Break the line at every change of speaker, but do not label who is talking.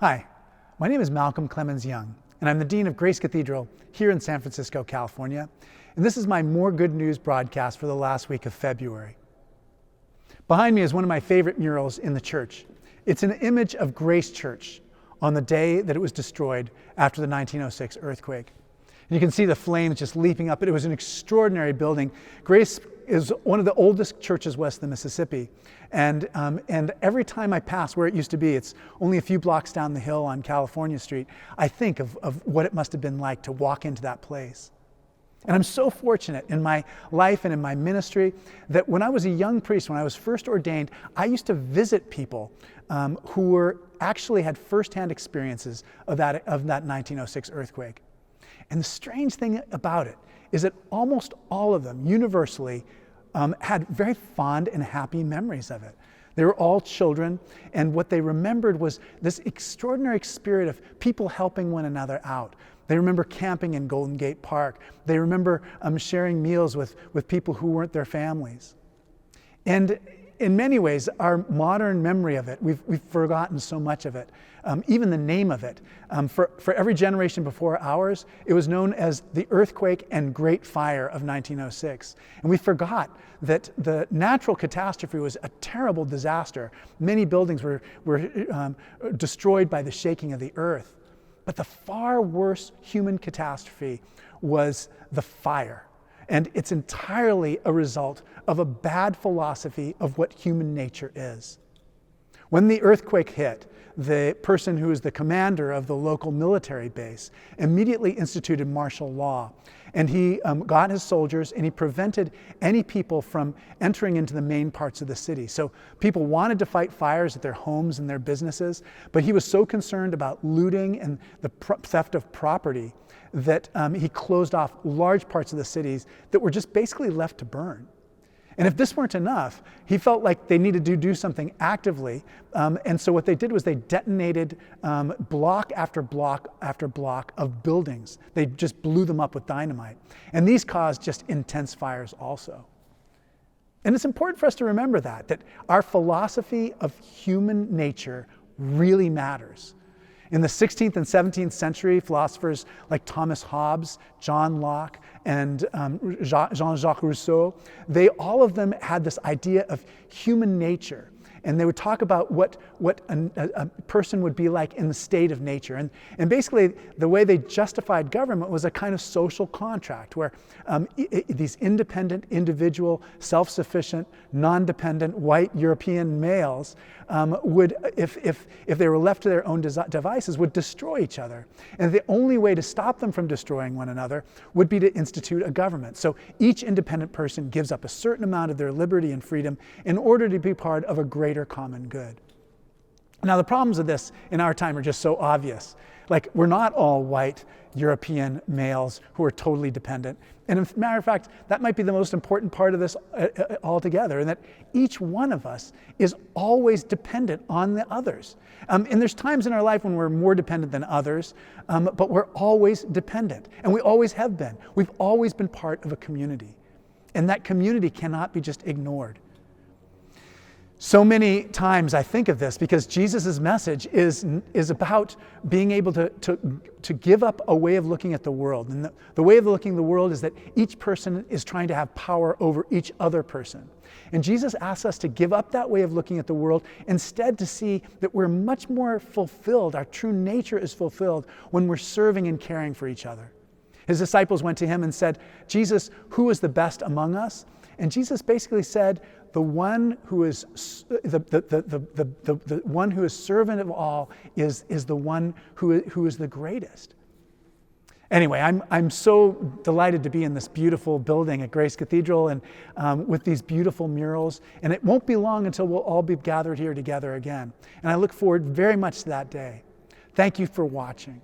Hi, my name is Malcolm Clemens Young, and I'm the Dean of Grace Cathedral here in San Francisco, California, and this is my More Good News broadcast for the last week of February. Behind me is one of my favorite murals in the church. It's an image of Grace Church on the day that it was destroyed after the 1906 earthquake. And you can see the flames just leaping up. It was an extraordinary building. Grace is one of the oldest churches west of the Mississippi. And every time I pass where it used to be, it's only a few blocks down the hill on California Street, I think of what it must have been like to walk into that place. And I'm so fortunate in my life and in my ministry that when I was a young priest, when I was first ordained, I used to visit people who actually had firsthand experiences of that 1906 earthquake. And the strange thing about it is that almost all of them, universally, had very fond and happy memories of it. They were all children, and what they remembered was this extraordinary spirit of people helping one another out. They remember camping in Golden Gate Park. They remember sharing meals with people who weren't their families. And in many ways, our modern memory of it, we've forgotten so much of it. Even the name of it. For every generation before ours, it was known as the Earthquake and Great Fire of 1906. And we forgot that the natural catastrophe was a terrible disaster. Many buildings were destroyed by the shaking of the earth. But the far worse human catastrophe was the fire. And it's entirely a result of a bad philosophy of what human nature is. When the earthquake hit, the person who was the commander of the local military base immediately instituted martial law. And he got his soldiers and he prevented any people from entering into the main parts of the city. So people wanted to fight fires at their homes and their businesses, but he was so concerned about looting and the theft of property that he closed off large parts of the cities that were just basically left to burn. And if this weren't enough, he felt like they needed to do something actively. And so what they did was they detonated block after block after block of buildings. They just blew them up with dynamite. And these caused just intense fires also. And it's important for us to remember that our philosophy of human nature really matters. In the 16th and 17th century, philosophers like Thomas Hobbes, John Locke, and Jean-Jacques Rousseau, they all of them had this idea of human nature. And they would talk about what a person would be like in the state of nature. And basically, the way they justified government was a kind of social contract where these independent, individual, self-sufficient, non-dependent, white European males would, if they were left to their own devices, would destroy each other. And the only way to stop them from destroying one another would be to institute a government. So each independent person gives up a certain amount of their liberty and freedom in order to be part of a greater common good. Now, the problems of this in our time are just so obvious. Like, we're not all white European males who are totally dependent. And as a matter of fact, that might be the most important part of this altogether, and that each one of us is always dependent on the others. And there's times in our life when we're more dependent than others, but we're always dependent, and we always have been. We've always been part of a community, and that community cannot be just ignored. So many times I think of this because Jesus' message is about being able to give up a way of looking at the world. And the way of looking at the world is that each person is trying to have power over each other person. And Jesus asks us to give up that way of looking at the world, instead to see that we're much more fulfilled, our true nature is fulfilled when we're serving and caring for each other. His disciples went to him and said, "Jesus, who is the best among us?" And Jesus basically said, the one who is the one who is servant of all is the one who is the greatest. Anyway, I'm so delighted to be in this beautiful building at Grace Cathedral and with these beautiful murals. And it won't be long until we'll all be gathered here together again. And I look forward very much to that day. Thank you for watching.